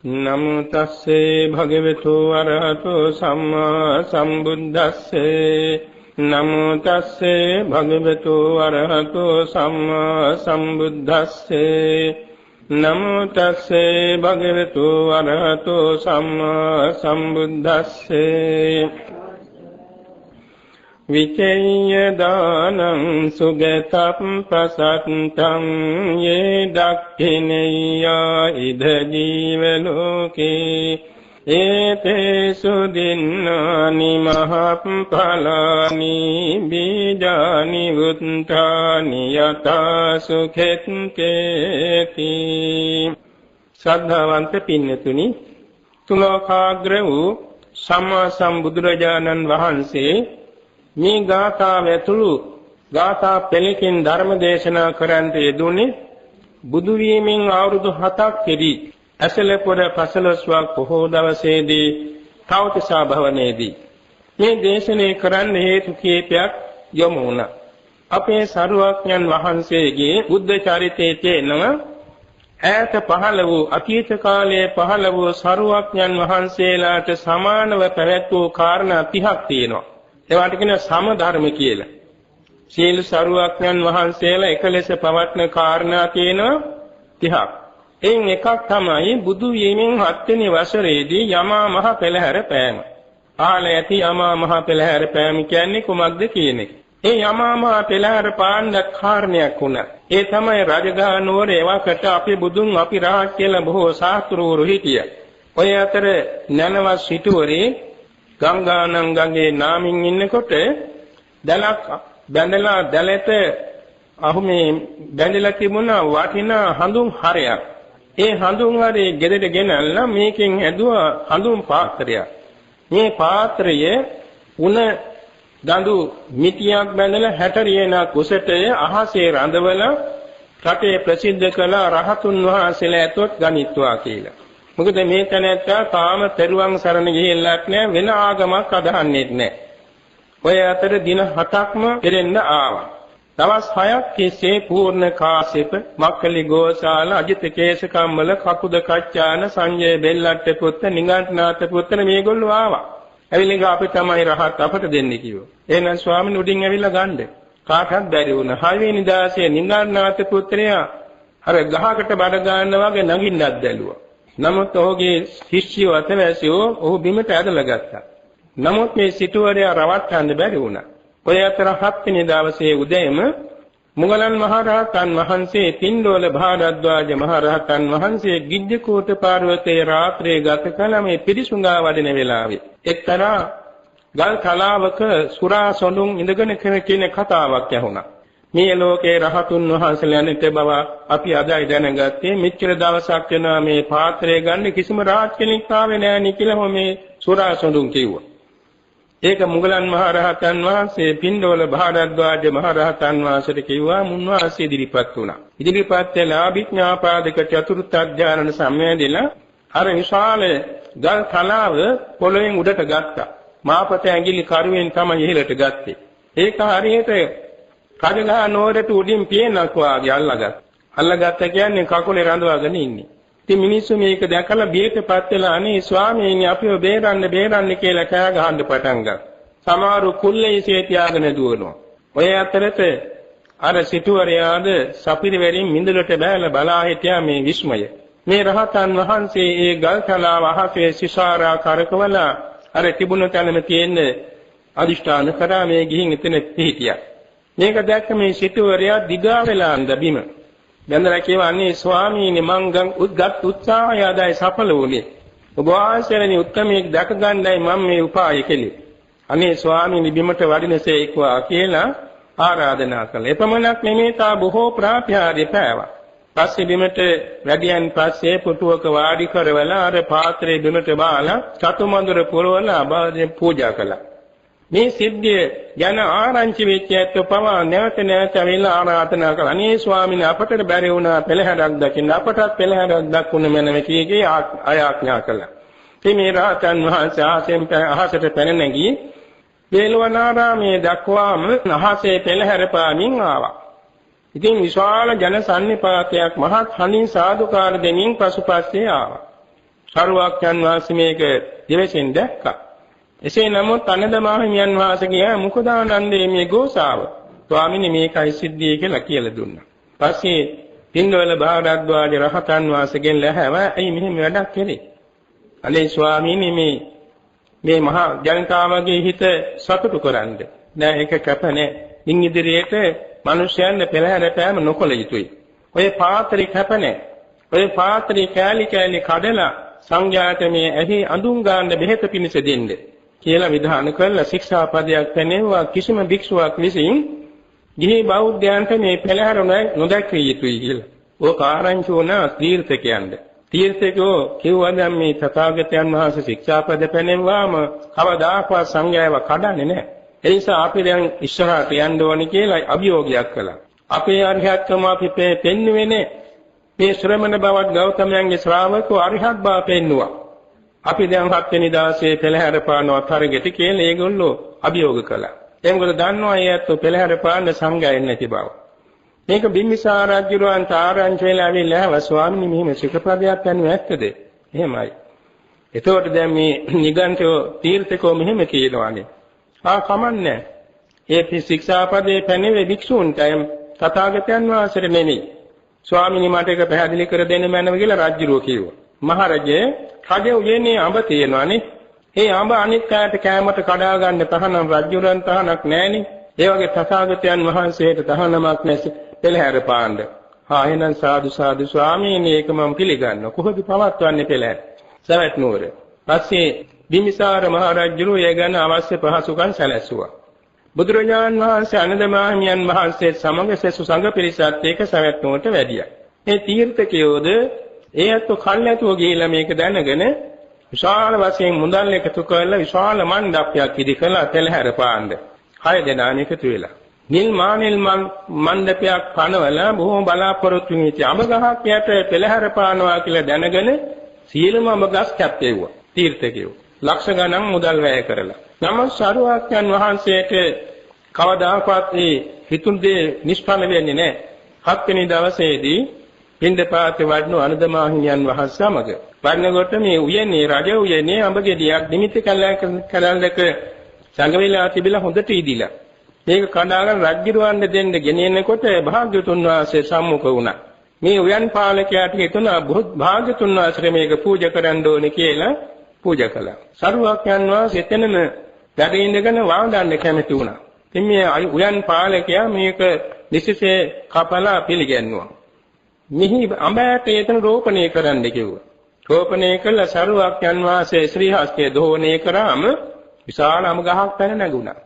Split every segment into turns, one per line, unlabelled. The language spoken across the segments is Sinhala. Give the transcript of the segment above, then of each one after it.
නමෝ තස්සේ භගවතු අරහතෝ සම්මා සම්බුද්දස්සේ නමෝ තස්සේ භගවතු අරහතෝ සම්මා සම්බුද්දස්සේ නමෝ තස්සේ භගවතු අරහතෝ සම්මා සම්බුද්දස්සේ විචේය දානං සුගතප්පසත්තං යේ දක්ඛිනේය ඉද ජීව ලෝකේ ඒතේසු දින්නානි මහප්ඵලානි බීජානි උත්තානි යතා සුඛෙත්තේති. ශ්‍රද්ධාවන්ත පින්නතුනි, තුලෝකාග්‍ර වූ සම්මා සම්බුදුරජාණන් වහන්සේ මේ ගාථාව ඇතුළු ගාථා පෙළකින් ධර්ම දේශනා කරන්ට යෙදුනේ බුදු වීමෙන් අවුරුදු 7ක් කෙරී ඇසලපොර පසළොස්වක් පොහෝ දවසේදී තවතිසා භවනයේදී මේ දේශනේ කරන්න හේතු කීපයක් යොමු වුණා. අපේ සරුවඥන් වහන්සේගේ බුද්ධ චරිතයේ තියෙනව ඈත පහළ වූ අතීත කාලයේ පහළ වූ සරුවඥන් වහන්සේලාට සමානව පැවැත් වූ කාරණා 30ක් තියෙනවා. ඒවට කියන සම ධර්ම කියලා. සීල සරුවඥන් වහන්සේලා එක ලෙස පවත්න කාරණා තියෙනවා 30ක්. එයින් එකක් තමයි බුදු වීමෙන් 7 වෙනි වසරේදී යමා මහ පෙළහැර පෑම. ආල ඇති යමා මහ පෙළහැර පෑම කියන්නේ කුමක්ද කියන එක. ඒ යමා මහ පෙළහැර පාන්න කාරණයක් වුණා. ඒ තමයි රජගහ නුවර එවකට අපි බුදුන් අපි රහත් කියලා බොහෝ ශාස්ත්‍රවරු හිටියා. ඔය අතර නැනවත් සිටුවරේ ගංගානම් ගඟේ නාමින් ඉන්නකොට දැලක් බැඳලා දැලට අහුමේ බැඳලා තිබුණ වටිනා හඳුන් හරයක්. ඒ හඳුන් හරේ ගෙදරට ගෙනල්ලා මේකෙන් හැදුවා හඳුන් පාත්‍රයක්. මේ පාත්‍රයේ උණ දඬු මිටියක් බැඳලා 60 රියනක් උසට අහසේ රඳවලා රටේ ප්‍රසිද්ධ කළ රහතුන් වහන්සේලා ඇතොත් ගනිත්වා කියලා. මොකද මේ තැනැත්තා තාම පෙරුවන් සරණ ගිහිල්ලක් නැහැ, වෙන ආගමක් අදහන්නෙත් නැහැ. ඔය අතර දින 7ක්ම කෙරෙන්න ආවා. දවස් 6ක් තිස්සේ පූර්ණ කාශ්‍යප, මක්කලි ගෝසාල, අජිත කේසකම්මල, කකුද කච්චාන, සංජය බෙල්ලට්ට පුත්ත, නිගණ්ඨනාථ පුත්‍ර මේගොල්ලෝ ආවා. ඇවිල්ලා අපි තමයි රහත් අපට දෙන්නේ කිව්වා. එහෙනම් ස්වාමීන් උඩින් ඇවිල්ලා ගන්න. කාටවත් බැරි වුණා. 6 වෙනි දාසේ නිගණ්ඨනාථ පුත්‍රයා අර ගහකට බඩ ගන්න වගේ නගින්නත් දැලුවා. නමුත් ඔහුගේ ශිෂ්‍යයෝ අතවැසියෝ ඔහු බිමට ඇදලා ගත්තා. නමුත් මේ සිටුවරයා රවට්ටන්න බැරි වුණා. ඔය අතර 7 වෙනි දවසේ උදේම මුගලන් මහරහතන් වහන්සේ තින්ඩෝල භාරද්වාජ මහරහතන් වහන්සේ ගිජ්ජකූට පර්වතයේ රාත්‍රියේ ගත කළ මේ පිරිසුඟා වඩින වෙලාවේ එක්තරා ගල් කලාවක සුරා සොඳුන් ඉඳගෙන කියන කතාවක් ඇහුණා. මේ ලෝකේ රහතුන් වහන්සේලා නැත බව අපි අදයි දැනගත්තේ. මෙච්චර දවසක් වෙනවා මේ පාත්‍රය ගන්න කිසිම රාජ කෙනෙක් ආවේ නැහැ නේ කියලා මේ සුරා සොඳුන් කිව්වා. ඒක මුගලන් මහරහතන් වහන්සේ පින්ඩෝල භාරද්වාජ මහරහතන් වහන්සේට කිව්වා. මුන්වහන්සේ ඉදිරිපත් වුණා. ඉදිරිපත් වෙලා අභිඥාපාදක චතුර්ථ අධ්‍යාන සම්මේදෙලා අර විශාල ගල් කලාව පොළොවෙන් උඩට ගත්තා. මාපත ඇඟිලි කරුවෙන් තමයි ඉහළට ගත්තේ. ඒක හරියට රජගහ නුවරට උඩින් පියනක් වාගේ අල්ලගත්ත කියන්නේ කකුලේ රඳවාගෙන ඉන්නේ. ඉතින් මිනිස්සු මේක දැකලා බියටපත් වෙලා අනේ ස්වාමීනි අපිව බේරන්න කියලා කෑ ගහන්න පටන් ගත්තා. සමහරු කුල්ලේසේ තියාගෙන දුවනවා. ඔය අතරත අර සිටුවරයාද සපිරිවැරින් මිඳුලට බැලලා බලා හිටියා මේ විස්මය. මේ රහතන් වහන්සේ ඒ ගල් තලාව අහසේ සිසාරා කරකවලා අර තිබුණ තැනම තියෙන අදිෂ්ඨාන කරා මේ ගිහින් එතන පිහිටියා. මේක දැක්ක මේ සිටුවරයා දිගා වෙලා අඳ බිම බැඳලා කියවන්නේ ස්වාමීනි මං උද්ගත් උත්සාහය ආදාය සඵල වුණේ. ඔබ වහන්සේලානි උත්තරමයක් දැක ගන්නයි මම මේ උපාය කෙලේ. අනේ ස්වාමීනි බිමට වඩිනසේක්වා කියලා ආරාධනා කළා. එපමණක් නෙමෙයි තා බොහෝ ප්‍රාප්‍යාදී පෑවා. පස්සේ බිමට වැඩියන් පස්සේ පුටුවක වාඩි කරවලා අර පාත්‍රයේ බිමට බාලා චතුමඳුර පුරවලා ආභාධයෙන් පූජා කළා. මේ සිද්ධිය යන ආරංචි වෙච්ච ඇත්ත පවා නැවත ඇවිල්ලා ආරාධනා කළා. අනේ ස්වාමීන් අපට බැරි වුණා පෙළහැරක් දකින්න, අපටත් පෙළහැරක් දක්වන්න මැනව කීගේ ආඥා කළා. ඉතින් මේ රහතන් වහන්සේ අහසට පැන නැගී වේලවනාරාමයේ දක්වාම අහසේ පෙළහැර පාමින් ආවා. ඉතින් විශාල ජන සන්නිපාතයක් මහත් හඬින් සාදුකාර දෙමින් පසුපස්සේ ආවා. සරුවක්යන් වහන්සේ මේක දිවසින් දැක්කා. එසේ නමුත් අනදමාහිමියන් වහන්සේ කියා මොකද ආනන්දේ මේ ගෝසාව ස්වාමීනි මේකයි සිද්ධිය කියලා දුන්නා. පස්සේ පින්වල භාරද්වාජ රහතන් වහන්සේගෙන් ලැහැවා ඇයි මෙහෙම වැඩක් කළේ? අනේ ස්වාමීනි මේ මහා ජනතාවගේ හිත සතුටු කරන්න. නෑ ඒක කැප නෑ. ඉන් ඉදිරියට මිනිසයන් පෙරහැර පෑම නොකළ යුතුයි. ඔය පාත්‍රි කැප නෑ. ඔය පාත්‍රි කෑලි කඩලා සංඝයාට මේ ඇහි අඳුන් ගන්න බෙහෙත පිණිස දෙන්න කියලා විධාන කළා. ශික්ෂාපදයක් පැනෙවුවා කිසිම භික්ෂුවක් විසින් ගිහි බෞද්ධයන්ට මේ පෙරහැර නොදැක්විය යුතුයි කියලා. ඕක ආරංචි වුණා තීර්ථකයන්ට. තීර්ථකෝ කිව්වා දැන් මේ තථාගතයන් වහන්සේ ශික්ෂාපද පැනෙවුවාම කවදාකවත් සංඝයාව කඩන්නේ නැහැ. ඒ නිසා අපි දැන් ඉස්සරහට යන්න ඕනේ කියලා අභියෝගයක් කළා. අපේ අරිහත්කම අපි පෙන්නුවේ නැහැ. මේ ශ්‍රමණ බවත් ගෞතමයන්ගේ ශ්‍රාවකෝ අරිහත් බව පෙන්නුවා. අපි දැන් 7 වෙනි දාසේ පෙළහැර පානවා තරගෙට කියලා ඒගොල්ලෝ අභියෝග කළා. එම්ගොල්ලෝ දන්නවා ඒත් පෙළහැර පාන්න සංඝයා නැති බව. මේක බිම්බිසාර රජුරවන්ට ආරංචි වෙලා ඇවිල්ලා ආවා ස්වාමීනි මෙහෙම ශික්ෂාපදයක් යන්නේ ඇත්තද? එහෙමයි. එතකොට දැන් මේ නිගණ්ඨෝ තීර්ථකෝ මෙහෙම කියනවානේ. කමන්නේ. ඒ ශික්ෂාපදේ පැනෙවේ භික්ෂූන්ට තථාගතයන් වහන්සේට නෙමෙයි. ස්වාමීනි මට ඒක පැහැදිලි කර දෙන්න මැනව කියලා රජුරෝ කිව්වා. මහරජේ රජේ උයනේ අඹ තියෙනවානේ. ඒ අඹ අනිත් කාට කෑමට කඩා ගන්න තහනම් රජුරන් තහනක් නැහෙනේ. ඒ වගේ තථාගතයන් වහන්සේට තහනමක් නැසෙ පෙළහැර පාන්න. එහෙනම් සාදු ස්වාමීනි ඒක මම පිළිගන්නවා. කොහොමද පවත්වන්නේ පෙළහැර? සවැත් නුවර. පස්සේ බිම්බිසාර මහ රජුරෝ ඒ ගැන අවශ්‍ය පහසුකම් සැලැස්සුවා. බුදුරජාණන් වහන්සේ අනදමාහිමියන් වහන්සේ සමග සෙසු සංඝ පිරිසත් එක්ක සවැත් නුවරට වැඩියා. මේ තීර්ථකයෝද ඒත් කල්ැතුව ගිහිලා මේක දැනගෙන විශාල වශයෙන් මුදල් එකතු කරලා විශාල මණ්ඩපයක් ඉදි කළා පෙළහැර පාන්න. 6 දෙනා එකතු වෙලා. නිල් මණ්ඩපයක් පනවලා බොහොම බලාපොරොත්තු වෙච්ච අඹ ගහක් යට පෙළහැර පානවා කියලා දැනගෙන සියලුම අඹ ගස් කැප්පෙව්වා. තීර්ථකයෝ ලක්ෂ ගණන් මුදල් වැය කරලා. නමුත් සරුවක්යන් වහන්සේට කවදාකවත් මේ හිතුන් දේ නිෂ්ඵල වෙන්නේ නැහැ. 7 වෙනි දවසේදී පින්දපාත වඩනු අනදමාහිමියන් වහන්සේ සමග වඩනකොට මේ උයනේ රජ උයනේ අඹ ගෙඩියක් නිමිති කලලක සංගවිලා තිබිලා හොඳට ඉදිලා. මේක කඩාගෙන රජුරවන්න දෙන්න ගෙනෙනකොට භාග්‍යතුන් වහන්සේ සම්මුඛ වුණා. මේ උයන් පාලකයාට හිතුණා භාග්‍යතුන් වහන්සේ මේක පූජා කරන්න ඕනේ කියලා පූජා කළා. සරුවක්යන් වහන්සේ එතනම වැඩ ඉඳගෙන වළඳන්න කැමති වුණා. ඉතින් මේ උයන් පාලකයා මේක නිසිසේ කපලා පිළිගන්නවා. මිහි අඹයට එතන රෝපණය කරන්න කිව්වා. රෝපණය කළ සරුවක්යන් වහන්සේ ශ්‍රී හස්තයේ දෝණය කරාම විශාල අඹ ගහක් පැන නැගුණා.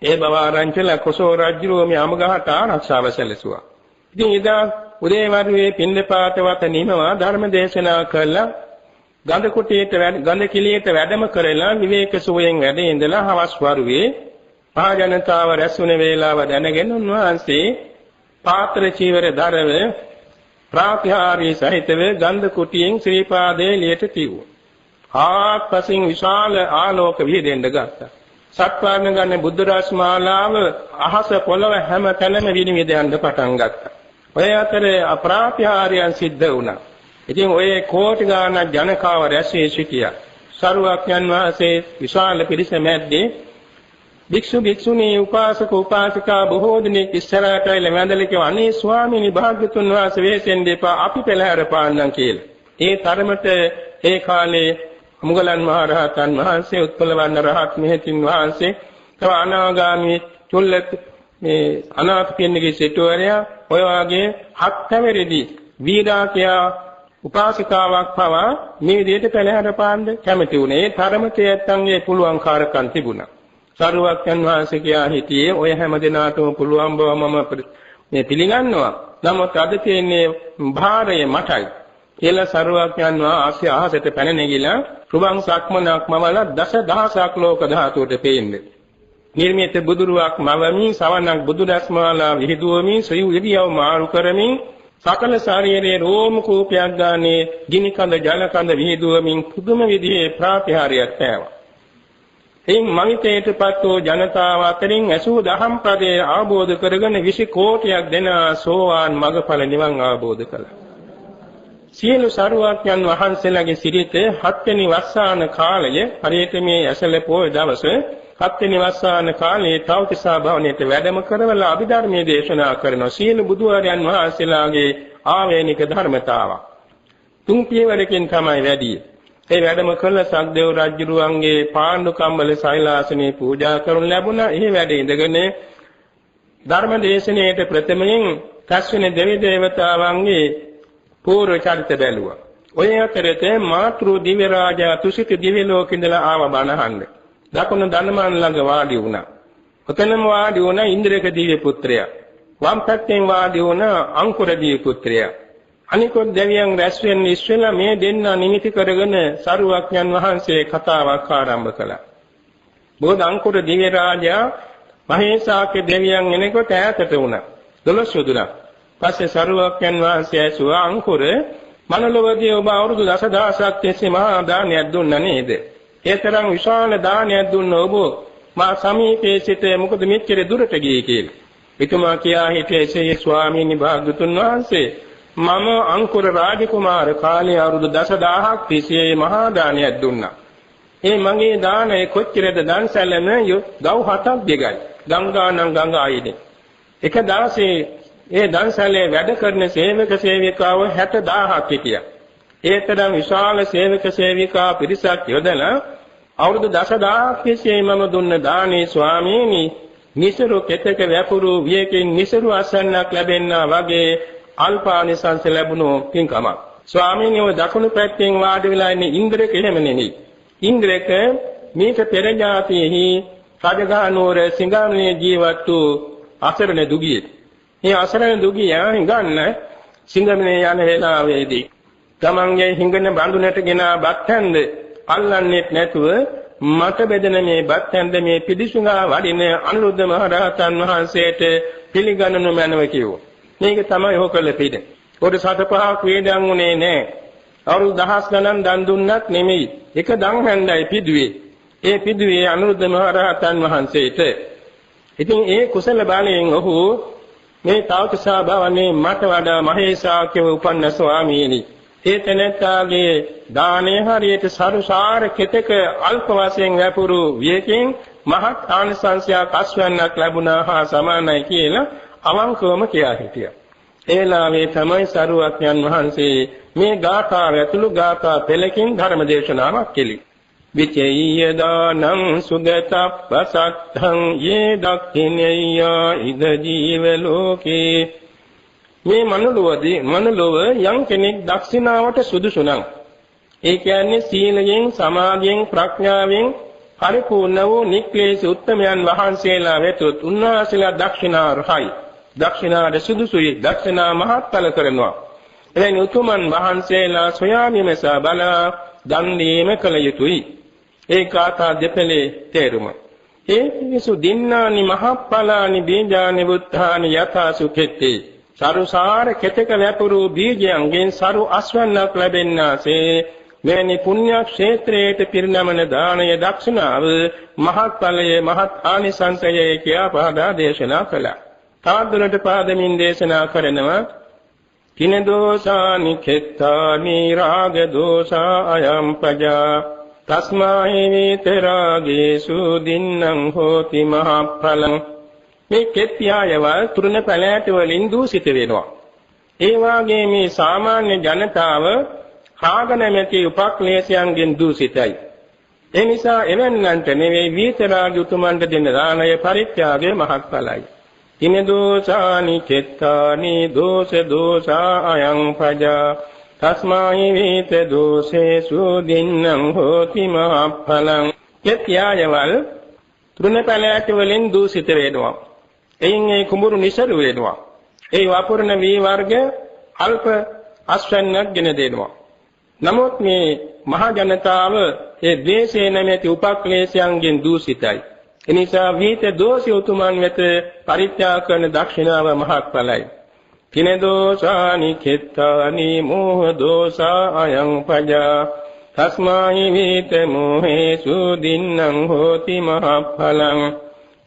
ඒ බව ආරංචිලා කොසෝ රජුගේ මේ අඹ ගහට ආරක්ෂාව සැලසුවා. ඉතින් එදා උදේවරුේ පින්දපාත වත නිමවා ධර්ම දේශනා කළා. ගඳ කුටියට ගඳ කිලියට වැඩම කරලා විවේක සුවයෙන් වැඩ ඉඳලා හවස් වරුවේ පහ ජනතාව රැස්ුණ වේලාව දැනගෙන උන්වහන්සේ පාත්‍ර චීවර දරව ප්‍රාතිහාර්ය සහිතව ගන්ධ කුටියෙන් ශ්‍රී පාදයේ එළියට තියුවා. ආත්පසින් විශාල ආලෝක විහිදෙන්න ගත්තා. සත්වර්ණ ගන්න බුද්ධ රශ්මාලාව අහස පොළව හැම තැනම විනිවිද යන්න පටන් ගත්තා. ඔය අතරේ අප්‍රාතිහාර්යයන් සිද්ධ වුණා. ඉතින් ඔය කෝටි ගාණක් ජනකාව රැස්වී සිටියා. සරුවක්යන් වහන්සේ විශාල පිරිස මැද්දේ භික්ෂු භික්ෂුණී උපාසක උපාසිකා බොහෝ දෙනෙක් ඉස්සරහට ලැබඳල කිව්වා අනේ ස්වාමීනි භාග්‍යතුන් වහන්සේ වෙහෙසෙන් දෙපා අපි පෙළහැර පාන්නම් කියලා. ඒ තරමට ඒ කාලේ මුගලන් මහ රහතන් වහන්සේ උත්පලවන්න රහත් මෙහෙතින් වහන්සේ තව අනාගාමී චුල්ලත් මේ අනාථ පින්නගේ සිටුවරයා ඔය වාගේ හත් පැවිදි වීරාකියා උපාසිකාවක් පවා මේ විදිහට පෙළහැර පාන්න කැමති වුණේ. ඒ තරමට ඇත්තන්ගේ පුළුවන්කාරකම් තිබුණා. සරුවක්යන් වහන්සේ කියා හිටියේ ඔය හැම දිනාටම පුළුවන් බව මම මේ පිළිගන්නවා. නමුත් අද තියෙන්නේ භාරය මටයි. කියලා සරුවක්යන් වහන්සේ අහසට පැන නැගිලා රුවන් සක්මනක් මවලා දසදහසක් ලෝක ධාතුවට පේන්නේ. නිර්මිත බුදුරුවක් මවමින් සවනක් බුදුදස්මාලා විහිදුවමින් ශ්‍රී උදියව මාරු කරමින් සකල ශරීරයේ රෝම කූපයක් ගානේ ගිනි කඳ ජල කඳ විහිදුවමින් පුදුම විදිහේ ප්‍රාතිහාර්යයක් පෑවා. එයින් මවිතේටපත් වූ ජනතාව අතරින් 80 පදයේ ආબોධ කරගෙන 20 කෝටියක් දෙනා සෝවාන් මගඵල නිවන් ආબોධ කළා. සියලු සරුවඥන් වහන්සේලාගේ සිරිත 7 වෙනි වස්සාන කාලය හරියට මේ ඇසළ පොය දවසේ 7 වෙනි වස්සාන කාලයේ තවතිසා භවණයට වැඩම කරවලා අභිධර්මයේ දේශනා කරන සියලු බුදුවරයන් වහන්සේලාගේ ආවේනික ධර්මතාවක්. තුන් පියවරකින් තමයි වැඩි. ඒ වැඩම කළ සක්දේව රජුරුවන්ගේ පාණ්ඩු කම්බල සෛලාසනේ පූජා කරනු ලැබුණා. එහි වැඩ ඉඳගෙන ධර්ම දේශනාවට ප්‍රථමයෙන් කස්වෙන දෙවි දේවතාවන්ගේ පූර්ව චරිත බැලුවා. ඔය අතරේ මාතෘ දිව්‍ය රාජා තුසිත දිව්‍ය ලෝකෙඳලා ආව බණහඬ. දකුණු ධනමන් ළඟ වාඩි වුණා. ඔතනම වාඩි වුණා ඉන්ද්‍රක දිව්‍ය පුත්‍රයා. වම් පැත්තෙන් වාඩි වුණා අංකුර දිව්‍ය පුත්‍රයා. අනිකොත් දෙවියන් රැස් වෙන්න ඉස්සෙල්ලා මේ දෙන්න නිමිති කරගෙන සරුවක්ඥන් වහන්සේ කතාවක් ආරම්භ කළා. බෝධ අංකුර දිව්‍ය රාජා මහේසාක්‍ය දෙවියන් එනකොට ඈතට වුණා. 12 යොදුණා. පස්සේ සරුවක්ඥන් වහන්සේ ඇසුවා අංකුර මනලොවදී ඔබ අවුරුදු 10000ක් තිස්සේ මහා දානයක් දුන්නා නේද? ඒ තරම් විශාල දානයක් දුන්න ඔබ මා සමීපයේ සිට මොකද මෙච්චර දුරට ගියේ කියලා. එතුමා කියා හිටියේ ස්වාමීනි භාග්‍යතුන් වහන්සේ මම අංකුර රාජකුමාර කාලේ අවුරුදු 10000ක් තිස්සේ මහා දානයක් දුන්නා. ඒ මගේ දානය කොච්චරද දන්සැලම ගව් 7ක් දෙගයි. ගංගානම් ගංගායිනේ. එක දවසේ ඒ දන්සැලේ වැඩ කරන සේවක සේවිකාව 60000ක් හිටියා. ඒ තරම් විශාල සේවක සේවිකා පිරිසක් යොදලා අවුරුදු 10000ක් තිස්සේ මම දුන්න දානේ ස්වාමීනි නිසරු කෙතක වැපුරු වියකින් නිසරු අසන්නක් ලැබෙන්නා වගේ අල්පානිසංස ලැබුණු පින්කමක්. ස්වාමීනි ඔය දකුණු පැත්තෙන් වාඩි වෙලා ඉන්නේ ඉන්ද්‍රක එහෙම නෙමෙයි. ඉන්ද්‍රක මේක පෙර જાතියෙහි රජගහ නුවර සිඟාමණේ ජීවත් වූ අසරණ දුගියෙක්. මේ අසරණ දුගියා හිඟන්න සිඟාමණේ යන වේලාවේදී තමන්ගේ හිඟන බඳුනට ගෙන බත් හැන්ද අල්ලන්නේත් නැතුව මට බෙදෙන මේ බත් හැන්ද මේ පිළිසුඟා වඩින අනුරුද්ධ මහ රහතන් වහන්සේට පිළිගන්නු මැනව කිව්වා. මේක තමයි හොකල පිළ. පොඩි 7-5ක් වේදන් උනේ නැහැ. අවුරුදු 10 ගණන් දන් දුන්නත් නෙමෙයි. එක දන් හැන්දයි පිදුවේ. ඒ පිදුවේ අනුරුද්ධ මහ රහතන් වහන්සේට. ඉතින් ඒ කුසල බලයෙන් ඔහු මේ තවතිසා භවනේ මට වඩා මහේසාක්‍යව උපන්න ස්වාමීනි. ඒ තැනැත්තාගේ දානේ හරියට සරුසාර කෙතක අල්ප වශයෙන් වැපුරු වියකින් මහත් ආනිසංසයක් අස්වැන්නක් ලැබුණා හා සමානයි කියලා අවංකවම කියා හිටියා. ඒලාවේ තමයි සරුවක්ඥන් වහන්සේ මේ ගාථාව ඇතුළු ගාථා පෙළකින් ධර්ම දේශනාවක් කෙළි. විචේය දානං සුගතප්පසත්තං යේ දක්ඛිනේය ඉද ජීව ලෝකේ. මේ මනුලොව යම් කෙනෙක් දක්ෂිනාවට සුදුසු නම් ඒ කියන්නේ සීලයෙන් සමාධියෙන් ප්‍රඥාවෙන් පරිපූර්ණ වූ නික්ලේශ උත්තමයන් වහන්සේලා වෙතොත් උන්වහන්සේලා දක්ෂිනාර්හයි. දක්ෂිනාට සුදුසුයි. දක්ෂිනා මහත්ඵල කරනවා. එවැනි උතුමන් වහන්සේලා සොයාමීමසා බලා දන් දීම කළ යුතුයි. ඒ කාථා දෙපළේ තේරුම. ඒ පිසු දින්නානි මහප්ඵලානි බීජානි බුද්ධානි යථා සුඛෙත්තේ. සරුසාර කෙතක වැපුරු බීජයන්ගෙන් සරු අස්වන්නක් ලැබෙන්නාසේ මෙවැනි පුණ්‍ය ක්ෂේත්‍රයට පිරිනමන දානය දක්ෂිනාව මහත්ඵලයේ මහත් ආනිසංසයේ කියා පහදා දේශනා කළා. තාදුරට පාදමින් දේශනා කරනවා කින දෝසානි කෙත්තානි රාග දෝසා අයම් පජා තස්මාහි විතරාගේසු දින්නම් හෝති මහප්ඵලං. මේ කෙත්‍යායවල් තුරුණ පැලෑට වලින් දූෂිත වෙනවා. ඒ වාගේ මේ සාමාන්‍ය ජනතාව රාග නැමැති උපක්ලේශයන්ගෙන් දූෂිතයි. ඒ නිසා එවන්නන්ට නෙවෙයි විතරාග උතුමන්ට දෙන දානය පරිත්‍යාගයේ මහත්ඵලයි. කින දෝසානි චෙත්තානි දෝස දෝසා අයං පජා තස්මාහි විත දෝසේසු දින්නම් හෝති මහප්ඵලං. කෙත්‍යායවල් තුරුණ පැලෑට වලින් දූෂිත වෙනවා. එයින් ඒ කුඹුරු නිසරු වෙනවා. ඒ වපුරන වී වර්ග අල්ප අස්වැන්නක් ගෙන දෙනවා. නමුත් මේ මහ ජනතාව ඒ ද්වේෂය නැමැති උපක්ලේශයන්ගෙන් දූෂිතයි. එනිසා විත දෝෂී උතුමන් වෙත පරිත්‍යාග කරන දක්ෂිනාව මහත්ඵලයි. කින දෝසානි කෙත්තානි මෝහ දෝසා අයං පජා තස්මාහි විත මෝහේසු දින්නම් හෝති මහප්ඵලං.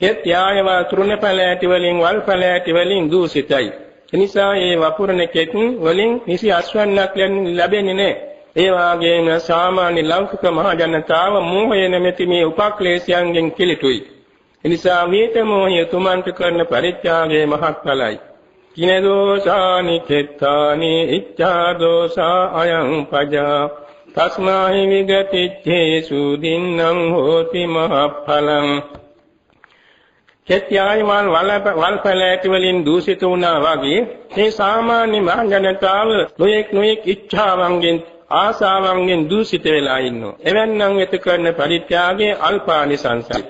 කෙත්‍යායව තුරුණ පැලෑටි වලින් වල් පැලෑටි වලින් දූෂිතයි. එනිසා මේ වපුරන කෙත් වලින් නිසි අස්වැන්නක් ලැබෙන්නේ නැහැ. ඒ වාගේම සාමාන්‍ය ලෞකික මහ ජනතාව මෝහය නැමැති මේ උපක්ලේශයන්ගෙන් කිලිටුයි. එනිසා විත මෝහය තුමන්ට කරන පරිත්‍යාගයේ මහත්ඵලයි. කින දෝසානි කෙත්තානි ඉච්ඡා දෝසා අයං පජා තස්මාහි විගතිච්ඡේසු දින්නම් හෝති මහඵලං. කෙත්යායමල් වල්පලෑටි වලින් දූෂිත වුණා වගේ මේ සාමාන්‍ය මහ ජනතාව නොයෙක් ඉච්ඡාවන්ගෙන් ආසාවන්ගෙන් දූෂිත වෙලා ඉන්නවා. එවන්නම් වෙත කරන පරිත්‍යාගයේ අල්පානිසංසයි.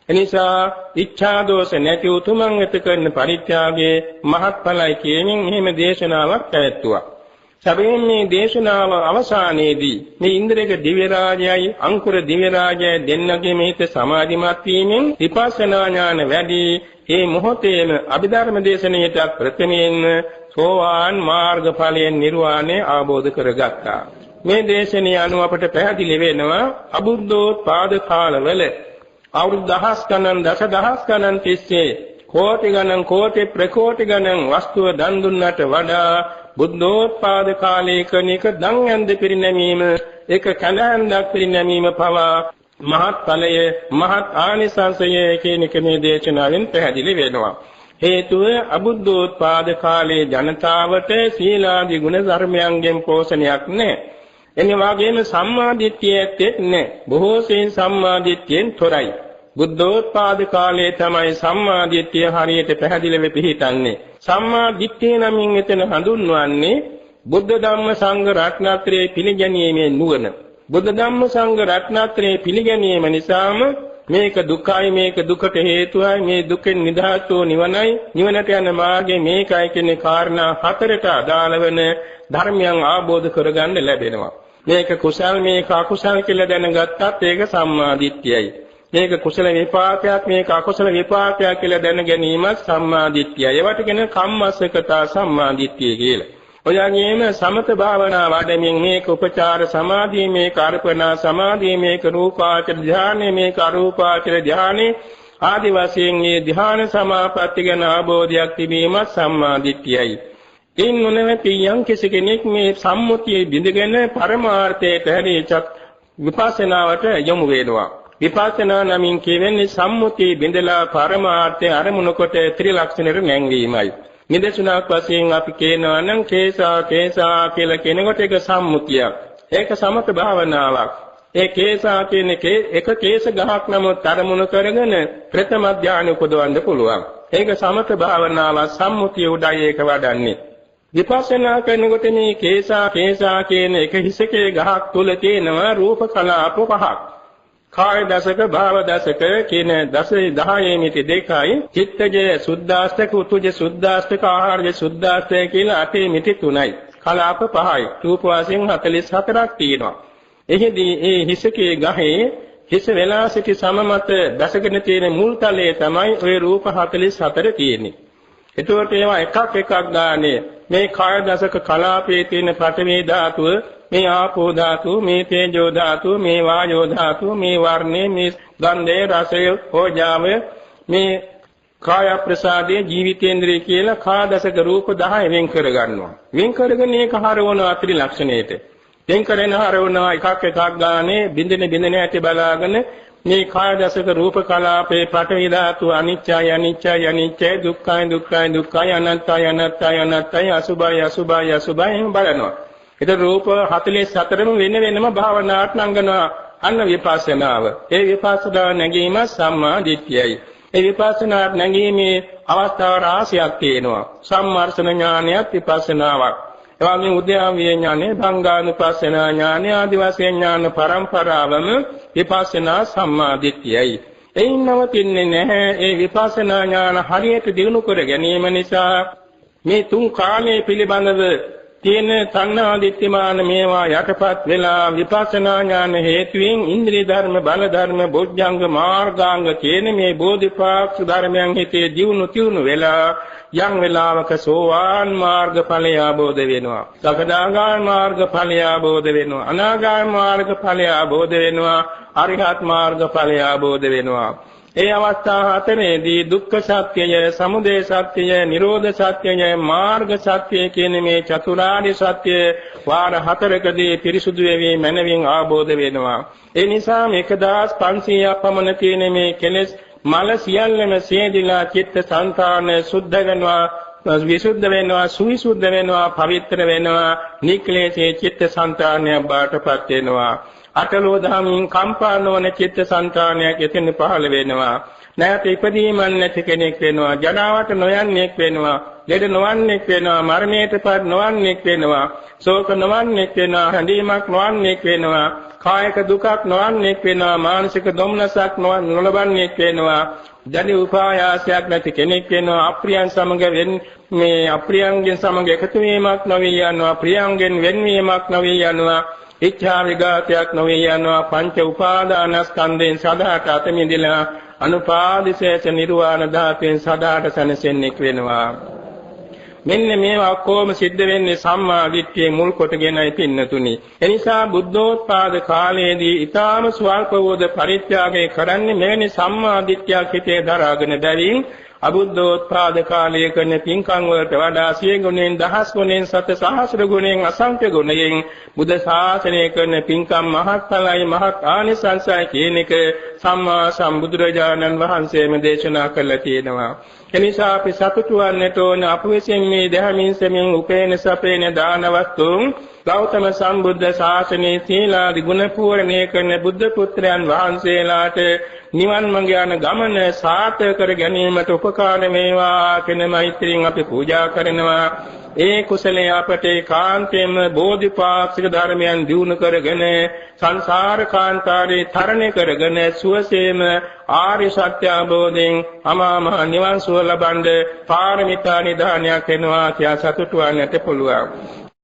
එනිසා ඉච්ඡා දෝෂ නැති උතුමන් වෙත කරන පරිත්‍යාගයේ මහත්ඵලයි කියමින් මෙහෙම දේශනාවක් පැවැත්තුවා. සැබවින් මේ දේශනාව අවසානයේදී මේ ඉන්ද්‍රයක දිව්‍ය රාජයයි අංකුර දිව්‍ය රාජයයි දෙන්නගේ මෙහිත සමාධිමත් වීමෙන් විපස්සනා ඥාන වැඩි ඒ මොහොතේම අභිධර්ම දේශනාවට ප්‍රථමයෙන් සෝවාන් මාර්ගඵලයෙන් නිර්වාණය අවබෝධ කරගත්තා. මේ දේශනාව අනුව අපට පැහැදිලි වෙනවා අබුද්ධෝත්පාද කාලවල අවුරුදු දහස් ගණන් දසදහස් ගණන් තිස්සේ කෝටි ගණන් කෝටි ප්‍රකෝටි ගණන් වස්තුව දන් දුන්නට වඩා බුද්ධෝත්පාද කාලයක නික දන් ඇන්ද පිරිනැමීම එක කලහන්දක් පිරිනැමීම පවා මහත් ඵලය මහත් ආනිසංසය කියන මේ දේශනාවෙන් පැහැදිලි වෙනවා. හේතුව අබුද්ධෝත්පාද කාලයේ ජනතාවට සීලාදී ගුණ ධර්මයන්ගෙන් පෝෂණයක් නැහැ. එනි වගේම සම්මාදිට්ඨියෙත් නැහැ. බොහෝ සෙයින් සම්මාදිට්ඨියෙන් තොරයි. බුද්ධෝත්පාද කාලයේ තමයි සම්මාදිට්ඨිය හරියට පැහැදිලිව පිහිටන්නේ. සම්මාදිට්ඨිය නමින් එතන හඳුන්වන්නේ බුද්ධ ධම්ම සංඝ රත්නත්‍රයේ පිළිගැනීමේ නුවණ. බුද්ධ ධම්ම සංඝ රත්නත්‍රයේ පිළිගැනීම නිසාම මේක දුකයි මේක දුකට හේතුවයි මේ දුකෙන් නිදහස් වූ නිවනයි නිවනට යන මාර්ගය මේකයි කියන කාරණා හතරට අදාළ වෙන ධර්මයන් ආબોධ කරගන්න ලැබෙනවා. මේක කුසල් මේක අකුසල් කියලා දැනගත්තත් ඒක සම්මාදිට්ඨියයි. මේක කුසල විපාකයක් මේක අකුසල විපාකයක් කියලා දැන ගැනීමත් සම්මාදිට්ඨියයි. ඒවට කියන කම්මස්සකතා සම්මාදිට්ඨිය කියලා. ඔයගෙම සමත භාවනා වඩමින් මේක උපචාර සමාධිය මේක අර්පණා සමාධිය මේක රූපාචර ධානය මේක අරූපාචර ධානය ආදි වශයෙන් මේ ධාන සමාපatti ගැන අවබෝධයක් තිබීමත් සම්මාදිට්ඨියයි. ඉන් මොනවද යම් කෙනෙක් මේ සම්මුතිය බිඳගෙන පරමාර්ථයට හැරීචක් විපස්සනාවට යොමු වෙනවා. විපස්සනා නමින් කියවෙන්නේ සම්මුතිය බිඳලා පරමාර්ථය අරමුණු කොට ත්‍රිලක්ෂණයට නැංවීමයි. නිදසුනක් වශයෙන් අපි කියනවා නම් කේසා කියලා කියනකොට ඒක සම්මුතියක්. ඒක සමත භාවනාවක්. ඒ කේසා කියන එක කේස ගහක් නමුත් අරමුණු කරගෙන ප්‍රථම ධානය උපදවන්න පුළුවන්. ඒක සමත භාවනාවක් සම්මුතිය උඩයි ඒක වඩන්නේ. විපස්සනා කරනකොට මේ කේසා කියන එක හිසකේ ගහක් තුල තියෙනවා රූප කලාප පහක්. කාය දසක භාව දසක කියන 10 මිති දෙකයි චිත්තජ සුද්ධාස්තක උතුජ සුද්ධාස්තක ආහාරජ සුද්ධාස්තක කියලා 8 මිති 3යි කලාප 5යි රූප වශයෙන් 44ක් තියෙනවා. එහිදී ඒ හිසකේ ගහේ හිස වෙලා සිටි සමමත දසගෙන තියෙන මුල් තලයේ තමයි ওই රූප 44 තියෙන්නේ. එතකොට ඒවා එකක් ගානේ මේ කාය දසක කලාපයේ තියෙන පඨවි ධාතුව මේ ආපෝ ධාතුව මේ තේජෝ ධාතුව මේ වායෝ ධාතුව මේ වර්ණේ මේ ගන්ධේ රසය ඕජාව මේ කාය ප්‍රසාදයේ ජීවිතේන්ද්‍රය කියලා කාදසක රූප 10 වෙන් කර ගන්නවා. වෙන් කරගෙන ඒක හරවනවා ත්‍රිලක්ෂණයට. වෙන් කරගෙන හරවනවා එකක් ගානේ බින්දින ඇති බලාගෙන මේ කාය දසක රූප කලාපේ පඨවි ධාතු අනිච්චයි දුක්ඛයි අනාත්තයි අසුභයි බලනවා. ඒතර රූප 44ම වෙනම භාවනාවට නංගනවා අන්න විපස්සනාව. ඒ විපස්සනා නැගීම සම්මා දිට්ඨියයි. ඒ විපස්සනා නැගීමේ අවස්ථා රාශියක් තියෙනවා. සම්මර්ෂණ ඥානයත් විපස්සනාවක්. එවාගේ උද්‍යාවීය ඥානෙ, භංගානුපස්සනා ඥානෙ ආදි වශයෙන් ඥාන පරම්පරාවම විපස්සනා සම්මා දිට්ඨියයි. එයින් නවතින්නේ නැහැ. ඒ විපස්සනා ඥාන හරියට දිනු කර ගැනීම නිසා මේ තුන් කාලයේ පිළිබඳව තියෙන තණ්හා දිට්ඨිමාන මේවා යටපත් වෙලා විපස්සනා ඥාන හේතුවෙන් ඉන්ද්‍රිය ධර්ම බල ධර්ම බොජ්ජංග මාර්ගාංග කියන මේ බෝධිපාක්ෂ ධර්මයන් හිතේ දියුණු වෙලා යම් වෙලාවක සෝවාන් මාර්ග ඵලය ආબોධ වෙනවා. සකදාගාමී මාර්ග ඵලය ආબોධ වෙනවා. අනාගාමී මාර්ග ඵලය ආબોධ වෙනවා. අරිහත් මාර්ග ඵලය ආબોධ වෙනවා. ඒ අවස්ථා හතරේදී දුක්ඛ සත්‍යය, සමුදය සත්‍යය, නිරෝධ සත්‍යය, මාර්ග සත්‍යය කියන මේ චතුරාර්ය සත්‍ය වාර හතරකදී පිරිසුදු වෙවි මනවින් ආબોධ වෙනවා. ඒ නිසා 1500ක් පමණ තියෙන මේ කෙලෙස් මල සියල්ලම සේදිලා චිත්ත සංතාන සුද්ධ වෙනවා, විසුද්ධ වෙනවා, සුවිසුද්ධ වෙනවා, පවිත්‍ර වෙනවා, නික්ලේශේ චිත්ත සංතානයක් බාටපත් වෙනවා. අටලෝ දහමින් කම්පා නොවන චිත්ත සංතානයක් එතන පහළ වෙනවා. නැවත ඉපදීමක් නැති කෙනෙක් වෙනවා, ජරාවට නොයන්නේක් වෙනවා, ලෙඩ නොවන්නේක් වෙනවා, මරණයටපත් නොවන්නේක් වෙනවා, ශෝක නොවන්නේක් වෙනවා, හැඬීමක් නොවන්නේක් වෙනවා, කායික දුකක් නොවන්නේක් වෙනවා, මානසික දුම්නසක් නොලබන්නේක් වෙනවා, දැඩි උපායාසයක් නැති කෙනෙක් වෙනවා, අප්‍රියයන් සමග මේ අප්‍රියයන්ගෙන් සමග එකතු වීමක් නොවේ යනවා, ප්‍රියයන්ගෙන් වෙන්වීමක් නොවේ යනවා, ඉච්ඡා විඝාතයක් නොවේ යනවා, පංච උපාදානස්කන්ධයෙන් සදාට අත මිදලා අනුපාදිශේෂ නිර්වාණ ධාතුවෙන් සදාට සැනසෙන්නෙක් වෙනවා. මෙන්න මේවා ඔක්කොම සිද්ධ වෙන්නේ සම්මා දිට්ඨිය මුල් කොටගෙනයි පින්නතුනි. එනිසා බුද්ධෝත්පාද කාලයේදී ඊටාම ස්වල්ප වූද පරිත්‍යාගය කරන්නේ මෙවැනි සම්මා දිට්ඨියක් හිතේ දරාගෙන බැවින් අබුද්ධෝත්පාද කාලයේ කරන පින්කම් වලට වඩා 100 ගුණෙන්, 10 ගුණෙන්, 7 ගුණෙන්, අසංඛ්‍ය ගුණයෙන් බුද්ධ ශාසනය කරන පින්කම් මහත්ඵලයි, මහත් ආනිසංසයි කියන එක සම්මා සම්බුදුරජාණන් වහන්සේම දේශනා කළා තියෙනවා. එනිසා අපි සතුටු වන්නට ඕන අප විසින් මේ දහමින් සෙමින් උපේන සපේන දාන වස්තුන් ගෞතම සම්බුද්ධ ශාසනයේ සීලාදි ගුණ පූර්ණේ කරන බුද්ධ පුත්‍රයන් වහන්සේලාට නිවන් මඟ යන ගමන සාර්ථක කර ගැනීමට උපකාර වේවා කියන මෛත්‍රියෙන් අපි පූජා කරනවා. ඒ කුසලයේ අපට කාන්තේම බෝධිපාක්ෂික ධර්මයන් දියුණු කරගෙන සංසාර කාන්තාරේ තරණය කරගෙන සුවසේම ආර්ය සත්‍ය අවබෝධයෙන් අමා මහ නිවන් සුව ලබන්න පාරමිතා නිධානයක් වෙනවා කියා සතුටු වන්නට පුළුවන්.